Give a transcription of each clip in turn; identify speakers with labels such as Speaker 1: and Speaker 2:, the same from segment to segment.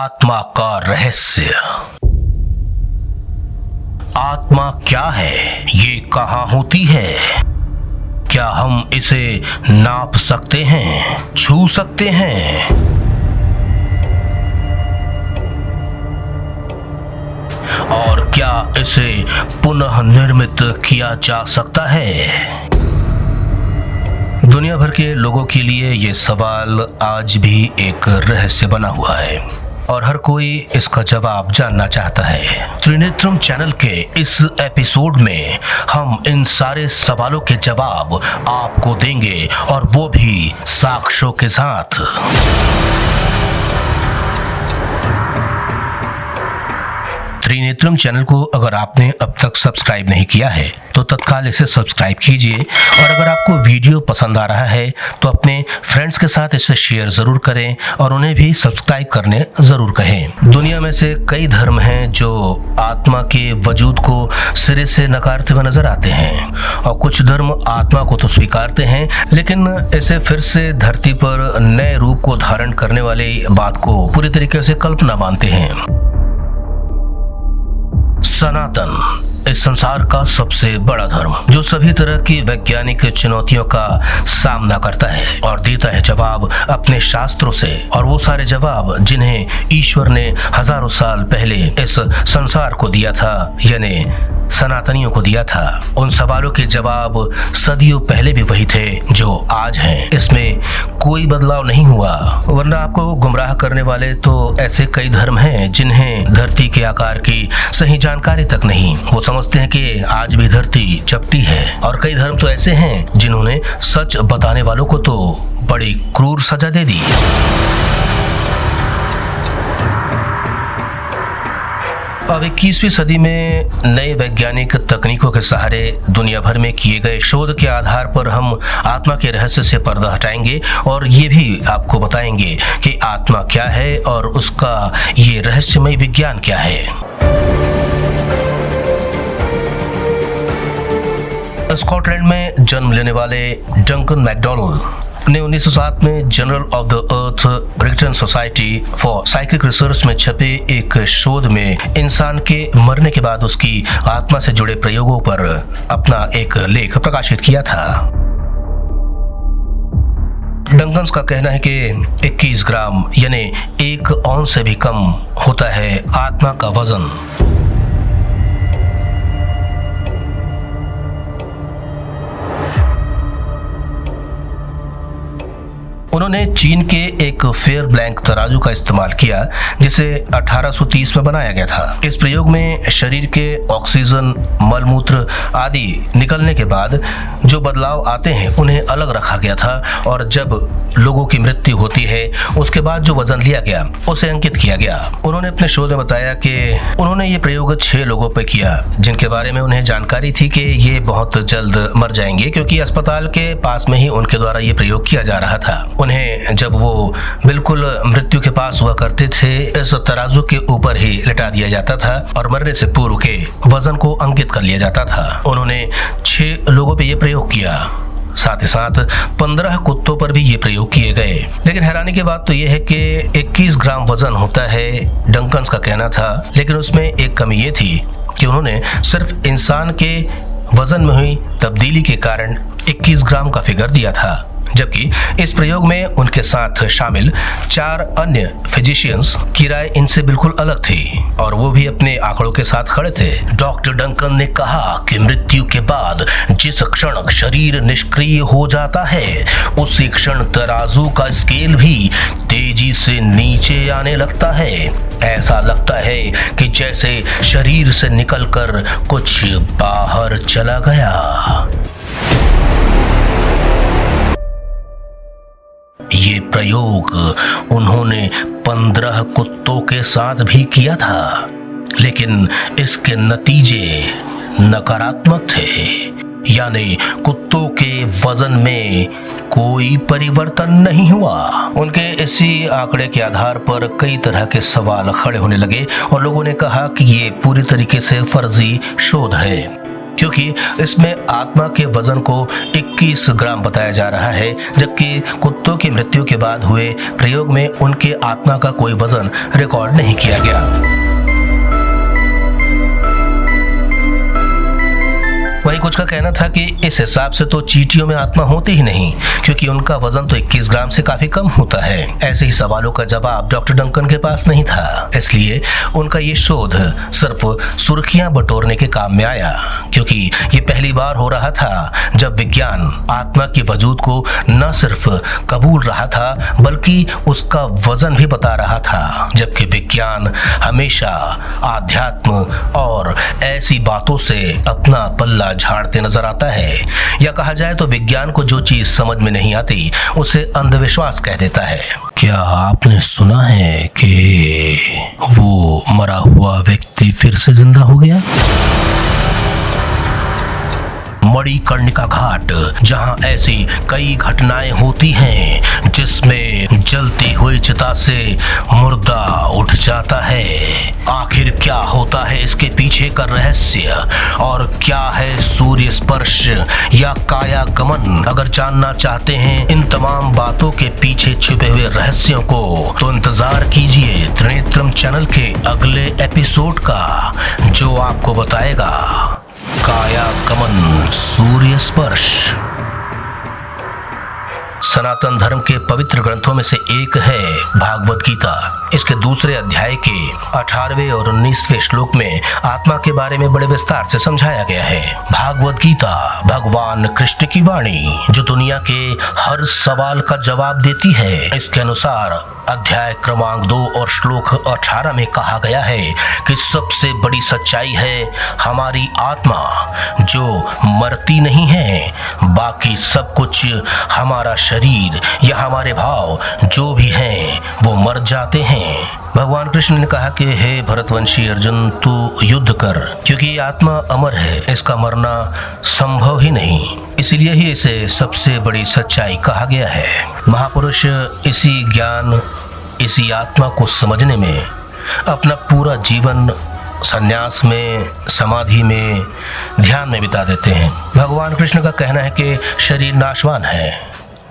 Speaker 1: आत्मा का रहस्य। आत्मा क्या है? ये कहाँ होती है? क्या हम इसे नाप सकते हैं, छू सकते हैं? और क्या इसे पुनः निर्मित किया जा सकता है? दुनिया भर के लोगों के लिए ये सवाल आज भी एक रहस्य बना हुआ है और हर कोई इसका जवाब जानना चाहता है। त्रिनेत्रम चैनल के इस एपिसोड में हम इन सारे सवालों के जवाब आपको देंगे और वो भी साक्ष्यों के साथ। त्रिनेत्रम चैनल को अगर आपने अब तक सब्सक्राइब नहीं किया है तो तत्काल इसे सब्सक्राइब कीजिए और अगर आपको वीडियो पसंद आ रहा है तो अपने फ्रेंड्स के साथ इसे शेयर जरूर करें और उन्हें भी सब्सक्राइब करने जरूर कहें। दुनिया में से कई धर्म हैं जो आत्मा के वजूद को सिरे से नकारते हुए नजर आते हैं और कुछ धर्म आत्मा को तो स्वीकारते हैं लेकिन इसे फिर से धरती पर नए रूप को धारण करने वाली बात को पूरी तरीके से कल्पना मानते हैं। सनातन इस संसार का सबसे बड़ा धर्म जो सभी तरह की वैज्ञानिक चुनौतियों का सामना करता है और देता है जवाब अपने शास्त्रों से, और वो सारे जवाब जिन्हें ईश्वर ने हजारों साल पहले इस संसार को दिया था, यानी सनातनियों को दिया था। उन सवालों के जवाब सदियों पहले भी वही थे जो आज हैं। इसमें कोई बदलाव नहीं हुआ, वरना आपको गुमराह करने वाले तो ऐसे कई धर्म हैं जिन्हें धरती के आकार की सही जानकारी तक नहीं। वो समझते हैं कि आज भी धरती चपटी है, और कई धर्म तो ऐसे हैं जिन्होंने सच बताने वालों को तो बड़ी क्रूर सजा दे दी। अब 21वीं सदी में नए वैज्ञानिक तकनीकों के सहारे दुनिया भर में किए गए शोध के आधार पर हम आत्मा के रहस्य से पर्दा हटाएंगे और ये भी आपको बताएंगे कि आत्मा क्या है और उसका ये रहस्यमय विज्ञान क्या है। स्कॉटलैंड में जन्म लेने वाले डंकन मैकडॉनल्ड ने 1907 में journal of the earth Britain society for psychic research में छपे एक शोध में इंसान के मरने के बाद उसकी आत्मा से जुड़े प्रयोगों पर अपना एक लेख प्रकाशित किया था। डंकन्स का कहना है कि 21 ग्राम यानी 1 औंस से भी कम होता है आत्मा का वजन। उन्होंने चीन के एक फेयर ब्लैंक तराजू का इस्तेमाल किया जिसे 1830 में बनाया गया था। इस प्रयोग में शरीर के ऑक्सीजन, मलमूत्र आदि निकलने के बाद जो बदलाव आते हैं उन्हें अलग रखा गया था और जब लोगों की मृत्यु होती है उसके बाद जो वजन लिया गया उसे अंकित किया गया। उन्होंने अपने शोध में बताया कि उन्होंने ये प्रयोग 6 लोगों पर किया जिनके बारे में उन्हें जानकारी थी कि ये बहुत जल्द मर जाएंगे क्योंकि अस्पताल के पास में ही उनके द्वारा ये प्रयोग किया जा रहा था। उन्हें जब वो बिल्कुल मृत्यु के पास हुआ करते थे इस तराजू के ऊपर ही लिटा दिया जाता था और मरने से पूर्व के वजन को अंकित कर लिया जाता था। उन्होंने 6 लोगों पे ये प्रयोग किया, साथ ही साथ 15 कुत्तों पर भी ये प्रयोग किए गए। लेकिन हैरानी की बात तो ये है कि 21 ग्राम वजन होता है, डंकन्स का कहना था, लेकिन उसमें एक कमी ये थी कि उन्होंने सिर्फ इंसान के वजन में हुई तब्दीली के कारण 21 ग्राम का फिगर दिया था, जबकि इस प्रयोग में उनके साथ शामिल 4 अन्य फिजिशियंस की राय इनसे बिल्कुल अलग थी और वो भी अपने आंकड़ों के साथ खड़े थे। डॉक्टर डंकन ने कहा कि मृत्यु के बाद जिस क्षण शरीर निष्क्रिय हो जाता है उसी क्षण तराजू का स्केल भी तेजी से नीचे आने लगता है। ऐसा लगता है कि जैसे शरीर से निकलकर कुछ बाहर चला गया। ये प्रयोग उन्होंने 15 कुत्तों के साथ भी किया था, लेकिन इसके नतीजे नकारात्मक थे, यानी कुत्तों के वजन में कोई परिवर्तन नहीं हुआ। उनके इसी आंकड़े के आधार पर कई तरह के सवाल खड़े होने लगे और लोगों ने कहा कि ये पूरी तरीके से फर्जी शोध है। क्योंकि इसमें आत्मा के वजन को 21 ग्राम बताया जा रहा है, जबकि कुत्तों की मृत्यु के बाद हुए प्रयोग में उनके आत्मा का कोई वजन रिकॉर्ड नहीं किया गया। वहीं कुछ का कहना था कि इस हिसाब से तो चींटियों में आत्मा होती ही नहीं, क्योंकि उनका वजन तो 21 ग्राम से काफी कम होता है। ऐसे ही सवालों का जवाब डॉक्टर डंकन के पास नहीं था, इसलिए उनका ये शोध सिर्फ सुर्खियां बटोरने के काम में आया, क्योंकि ये पहली बार हो रहा था जब विज्ञान आत्मा के वजूद को न सिर्फ कबूल रहा था बल्कि उसका वजन भी बता रहा था, जबकि विज्ञान हमेशा आध्यात्म और ऐसी बातों से अपना पल्ला झाड़ते नजर आता है, या कहा जाए तो विज्ञान को जो चीज समझ में नहीं आती उसे अंधविश्वास कह देता है। क्या आपने सुना है कि वो मरा हुआ व्यक्ति फिर से जिंदा हो गया? मणिकर्णिका घाट, जहां ऐसी कई घटनाएं होती हैं जिसमें जलती हुई चिता से मुर्दा उठ जाता है। आखिर क्या होता है इसके पीछे का रहस्य, और क्या है सूर्य स्पर्श या काया गमन? अगर जानना चाहते हैं इन तमाम बातों के पीछे छिपे हुए रहस्यों को, तो इंतजार कीजिए त्रिनेत्रम चैनल के अगले एपिसोड का, जो आपको बताएगा काया गमन, सूर्य स्पर्श। सनातन धर्म के पवित्र ग्रंथों में से एक है भागवत गीता। इसके दूसरे अध्याय के 18वें और 19वें श्लोक में आत्मा के बारे में बड़े विस्तार से समझाया गया है। भागवत गीता भगवान कृष्ण की वाणी, जो दुनिया के हर सवाल का जवाब देती है। इसके अनुसार अध्याय क्रमांक 2 और श्लोक 18 में कहा गया है कि सबसे बड़ी सच्चाई है हमारी आत्मा, जो मरती नहीं है। बाकी सब कुछ, हमारा शरीर या हमारे भाव जो भी हैं, वो मर जाते हैं। भगवान कृष्ण ने कहा कि हे भरतवंशी अर्जुन, तू युद्ध कर, क्योंकि आत्मा अमर है, इसका मरना संभव ही नहीं। इसीलिए ही इसे सबसे बड़ी सच्चाई कहा गया है। महापुरुष इसी ज्ञान, इसी आत्मा को समझने में अपना पूरा जीवन संन्यास में, समाधि में, ध्यान में बिता देते हैं। भगवान कृष्ण का कहना है कि शरीर नाशवान है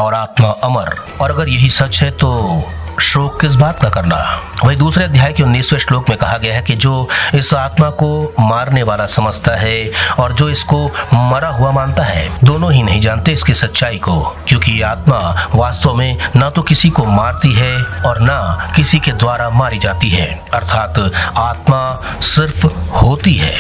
Speaker 1: और आत्मा अमर, और अगर यही सच है तो शोक किस बात का करना। वही दूसरे अध्याय के 19वें श्लोक में कहा गया है कि जो इस आत्मा को मारने वाला समझता है और जो इसको मरा हुआ मानता है, दोनों ही नहीं जानते इसकी सच्चाई को, क्योंकि आत्मा वास्तव में ना तो किसी को मारती है और ना किसी के द्वारा मारी जाती है। अर्थात आत्मा सिर्फ होती है,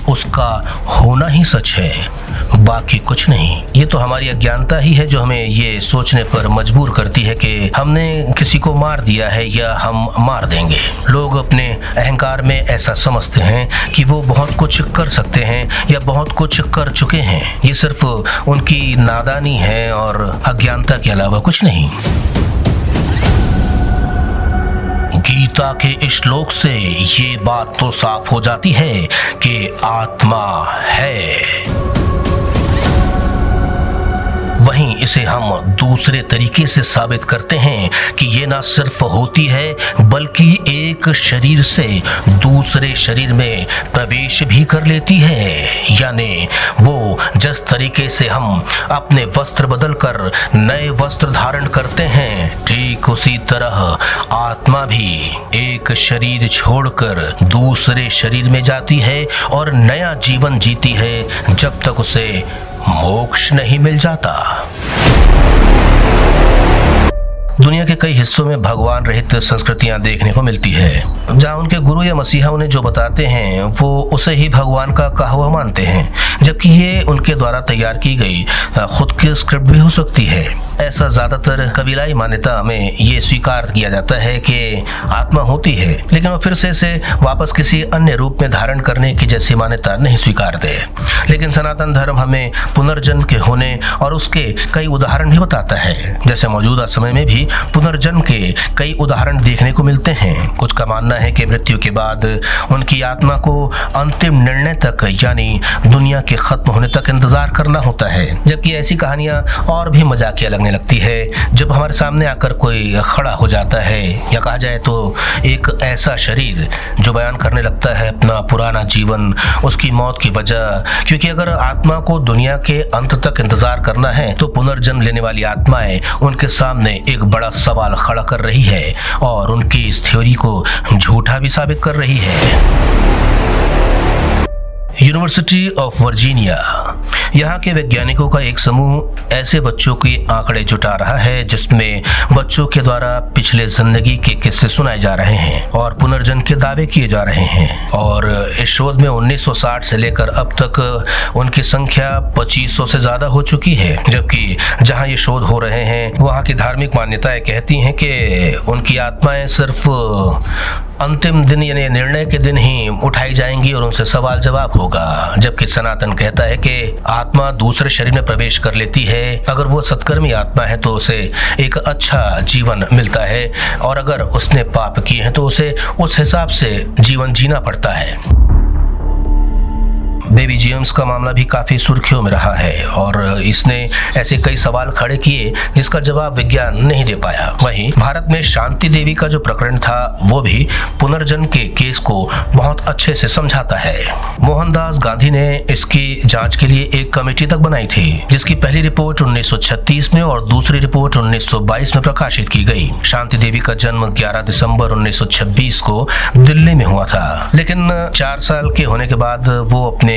Speaker 1: उसका होना ही सच है, बाकी कुछ नहीं। ये तो हमारी अज्ञानता ही है जो हमें ये सोचने पर मजबूर करती है कि हमने किसी को मार दिया है या हम मार देंगे। लोग अपने अहंकार में ऐसा समझते हैं कि वो बहुत कुछ कर सकते हैं या बहुत कुछ कर चुके हैं। ये सिर्फ उनकी नादानी है और अज्ञानता के अलावा कुछ नहीं। गीता के इस श्लोक से ये बात तो साफ हो जाती है कि आत्मा है। वहीं इसे हम दूसरे तरीके से साबित करते हैं कि ये ना सिर्फ होती है बल्कि एक शरीर से दूसरे शरीर में प्रवेश भी कर लेती है। यानी वो जिस तरीके से हम अपने वस्त्र बदलकर नए वस्त्र धारण करते हैं, ठीक उसी तरह आत्मा भी एक शरीर छोड़कर दूसरे शरीर में जाती है और नया जीवन जीती है जब तक उसे मोक्ष नहीं मिल जाता। दुनिया के कई हिस्सों में भगवान रहित संस्कृतियां देखने को मिलती है, जहां उनके गुरु या मसीहा उन्हें जो बताते हैं वो उसे ही भगवान का कहा हुआ मानते हैं, जबकि ये उनके द्वारा तैयार की गई खुद की स्क्रिप्ट भी हो सकती है। ऐसा ज्यादातर कबीलाई मान्यता में ये स्वीकार किया जाता है कि आत्मा होती है, लेकिन वो फिर से इसे वापस किसी अन्य रूप में धारण करने की जैसी मान्यता नहीं स्वीकारते। लेकिन सनातन धर्म हमें पुनर्जन्म के होने और उसके कई उदाहरण भी बताता है। जैसे मौजूदा समय में भी पुनर्जन्म के कई उदाहरण देखने को मिलते हैं। कुछ का मानना है कि मृत्यु के बाद उनकी आत्मा को अंतिम निर्णय तक यानी दुनिया के खत्म होने तक इंतजार करना होता है, जबकि ऐसी कहानियां और भी मजाकिया लगने लगती है जब हमारे सामने आकर कोई खड़ा हो जाता है, या कहा जाए तो एक ऐसा शरीर जो बयान करने लगता है अपना पुराना जीवन, उसकी मौत की वजह। क्योंकि अगर आत्मा को दुनिया के अंत तक इंतजार करना है तो पुनर्जन्म लेने वाली आत्माएं उनके सामने एक बड़ा सवाल खड़ा कर रही है और उनकी इस थ्योरी को झूठा भी साबित कर रही है। यूनिवर्सिटी ऑफ वर्जीनिया, यहाँ के वैज्ञानिकों का एक समूह ऐसे बच्चों के आंकड़े जुटा रहा है जिसमें बच्चों के द्वारा पिछले जिंदगी के किस्से सुनाए जा रहे हैं और पुनर्जन्म के दावे किए जा रहे हैं। और इस शोध में 1960 से लेकर अब तक उनकी संख्या 2500 से ज्यादा हो चुकी है, जबकि जहाँ ये शोध हो रहे हैं वहाँ की धार्मिक मान्यताएं कहती हैं कि उनकी आत्माएं सिर्फ अंतिम दिन यानी निर्णय के दिन ही उठाई जाएंगी और उनसे सवाल जवाब होगा, जबकि सनातन कहता है कि आत्मा दूसरे शरीर में प्रवेश कर लेती है। अगर वो सत्कर्मी आत्मा है तो उसे एक अच्छा जीवन मिलता है और अगर उसने पाप किए हैं तो उसे उस हिसाब से जीवन जीना पड़ता है। बेबी जेम्स का मामला भी काफी सुर्खियों में रहा है और इसने ऐसे कई सवाल खड़े किए जिसका जवाब विज्ञान नहीं दे पाया। वहीं भारत में शांति देवी का जो प्रकरण था वो भी पुनर्जन्म के केस को बहुत अच्छे से समझाता है। मोहनदास गांधी ने इसकी जांच के लिए एक कमेटी तक बनाई थी, जिसकी पहली रिपोर्ट 1936 में और दूसरी रिपोर्ट 1922 में प्रकाशित की गई। शांति देवी का जन्म 11 दिसंबर 1926 को दिल्ली में हुआ था, लेकिन 4 साल के होने के बाद वो अपने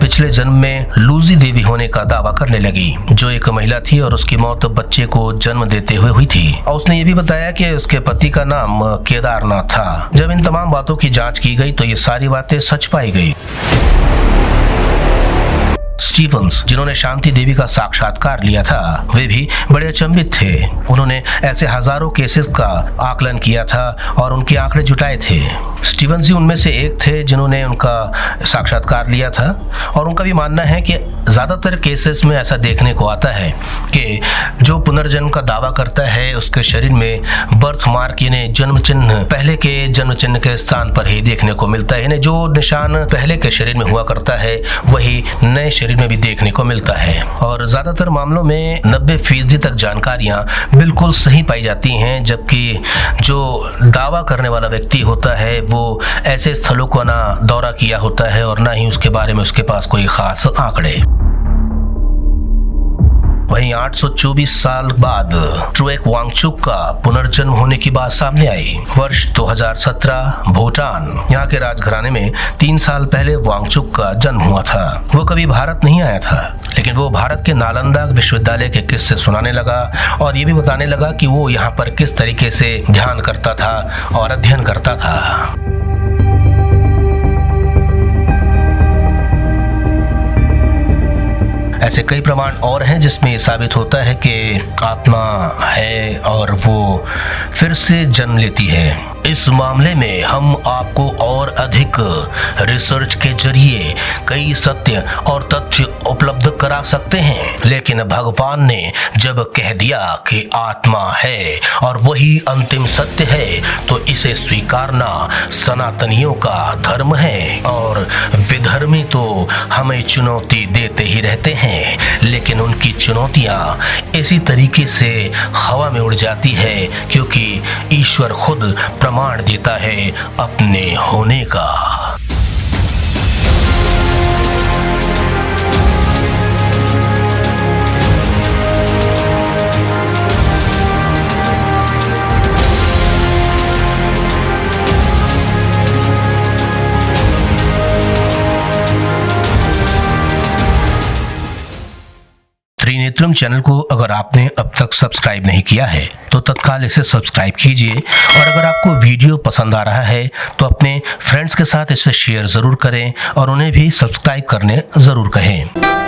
Speaker 1: पिछले जन्म में लूजी देवी होने का दावा करने लगी, जो एक महिला थी और उसकी मौत बच्चे को जन्म देते हुए हुई थी। और उसने ये भी बताया कि उसके पति का नाम केदारनाथ था। जब इन तमाम बातों की जांच की गई तो ये सारी बातें सच पाई गई। स्टीफन्स, जिन्होंने शांति देवी का साक्षात्कार लिया था, वे भी बड़े अचंभित थे। उन्होंने ऐसे हजारों केसेस का आकलन किया था और उनके आंकड़े जुटाए थे। स्टीफन्स जी उनमें से एक थे जिन्होंने उनका साक्षात्कार लिया था और उनका भी मानना है कि ज्यादातर केसेस में ऐसा देखने को आता है कि जो पुनर्जन्म का दावा करता है उसके शरीर में बर्थ मार्क यानी जन्म चिन्ह पहले के जन्म चिन्ह के स्थान पर ही देखने को मिलता है, यानी जो निशान पहले के शरीर में हुआ करता है वही नए शरीर में भी देखने को मिलता है। और ज्यादातर मामलों में 90% तक जानकारियां बिल्कुल सही पाई जाती हैं, जबकि जो दावा करने वाला व्यक्ति होता है वो ऐसे स्थलों को ना दौरा किया होता है और ना ही उसके बारे में उसके पास कोई खास आंकड़े। वहीं 824 साल बाद ट्रुएक वांगचुक का पुनर्जन्म होने की बात सामने आई। वर्ष 2017 भूटान, यहाँ के राजघराने में 3 साल पहले वांगचुक का जन्म हुआ था। वो कभी भारत नहीं आया था, लेकिन वो भारत के नालंदा विश्वविद्यालय के किस्से सुनाने लगा और ये भी बताने लगा कि वो यहाँ पर किस तरीके से ध्यान करता था और अध्ययन करता था। ऐसे कई प्रमाण और हैं जिसमें साबित होता है कि आत्मा है और वो फिर से जन्म लेती है। इस मामले में हम आपको और अधिक रिसर्च के जरिए कई सत्य और तथ्य उपलब्ध करा सकते हैं, लेकिन भगवान ने जब कह दिया कि आत्मा है और वही अंतिम सत्य है तो इसे स्वीकारना सनातनियों का धर्म है। और विधर्मी तो हमें चुनौती देते ही रहते हैं, लेकिन उनकी चुनौतियां इसी तरीके से हवा में उड़ जाती है क्योंकि ईश्वर खुद प्रमाण देता है अपने होने का। त्रिनेत्रम चैनल को अगर आपने अब तक सब्सक्राइब नहीं किया है तो तत्काल इसे सब्सक्राइब कीजिए और अगर आपको वीडियो पसंद आ रहा है तो अपने फ्रेंड्स के साथ इसे शेयर जरूर करें और उन्हें भी सब्सक्राइब करने जरूर कहें।